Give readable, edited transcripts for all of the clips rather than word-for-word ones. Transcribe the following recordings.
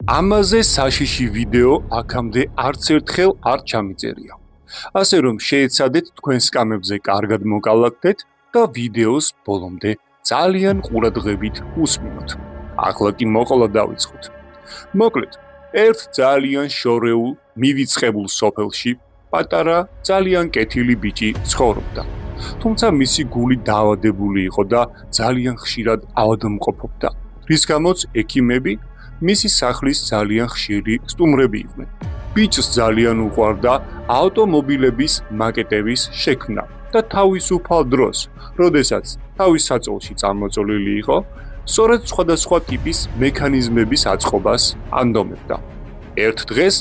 ამაზე საშიში ვიდეო აქამდე არც ერთხელ არ ჩამიწერია. ასე რომ შეეცადეთ თქვენ სკამებზე კარგად მოკალათდეთ და ვიდეოს ბოლომდე ძალიან ყურადღებით უსმინოთ. ახლა კი მოყოლა დავიწყოთ. მოკლედ, ერთ ძალიან შორეულ, მივიწყებულ სოფელში პატარა, ძალიან კეთილი ბიჭი ცხოვრობდა. თუმცა მისი გული დაავადებული იყო და ძალიან ხშირად ავადმყოფობდა, რის გამოც ექიმები მისი სახლის ძალიან ხშირი სტუმრები იყვნენ. ბიჭს ძალიან უყვარდა ავტომობილების მაკეტების შექმნა და თავისუფალ დროს, როდესაც თავის საწოლში წარმოწოლილი იყო, სწორედ სხვადასხვა ტიპის მექანიზმების აწყობას ანდომებდა. ერთ დღეს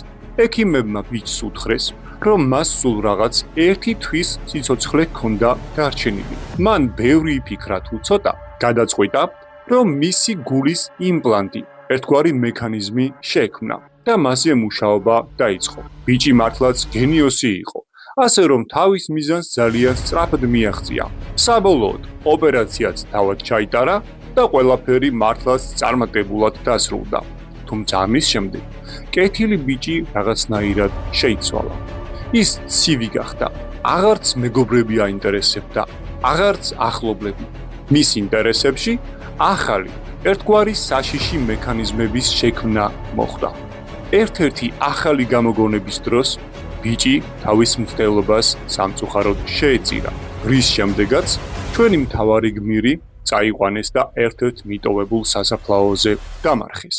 ექიმებმა ბიჭს უთხრეს, რომ მას სულ რაღაც 1 თვის სიცოცხლე ჰქონდა დარჩენილი. მან ბევრი იფიქრა თუ ცოტა, გადაწყვიტა, რომ მისი გულის იმპლანტი ერთგვარი მექანიზმი შექმნა და მასზე მუშაობა დაიწყო. ბიჭი მართლაც გენიოსი იყო, ასე რომ თავის მიზანს ძალიან სწრაფად მიაღწია. საბოლოოდ ოპერაციაც თავად ჩაიტარა და ყველაფერი მართლაც წარმატებულად დასრულდა. თუმცა ამის შემდეგ კეთილი ბიჭი რაღაცნაირად შეიცვალა. ის ცივი გახდა, აღარც მეგობრები აინტერესებდა, აღარც ახლობლები. მის ინტერესებში ახალი ერთგვარი საშიში მექანიზმების შექმნა მოხდა. ერთ-ერთი ახალი გამოგონების დროს ბიჭი თავის მცდელობას სამწუხაროდ შეეწირა, რის შემდეგაც ჩვენი მთავარი გმირი წაიყვანეს და ერთ-ერთ მიტოვებულ სასაფლაოზე დამარხეს.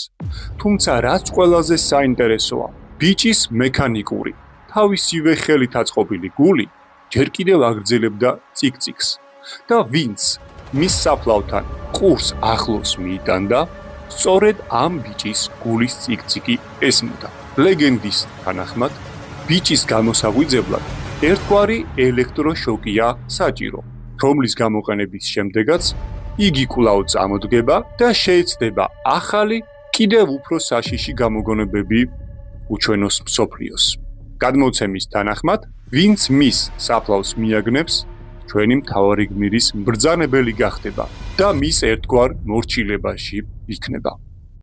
თუმცა რაც ყველაზე საინტერესოა, ბიჭის მექანიკური, თავისივე ხელით აწყობილი გული ჯერ კიდევ აგრძელებდა წიკ-წიკს და ვინც მის საფლავთან ყურს ახლოს მიიტანდა, სწორედ ამ ბიჭის გულის წიკ-წიკი ესმოდა. ლეგენდის თანახმად, ბიჭის გამოსაღვიძებლად ერთგვარი ელექტროშოკია საჭირო, რომლის გამოყენების შემდეგაც იგი კვლავ წამოდგება და შეეცდება ახალი, კიდევ უფრო საშიში გამოგონებები უჩვენოს მსოფლიოს. გადმოცემის თანახმად, ვინც მის საფლავს მიაგნებს, ჩვენი მთავარი გმირის მბრძანებელი გახდება და მის ერთგვარ მორჩილებაში იქნება.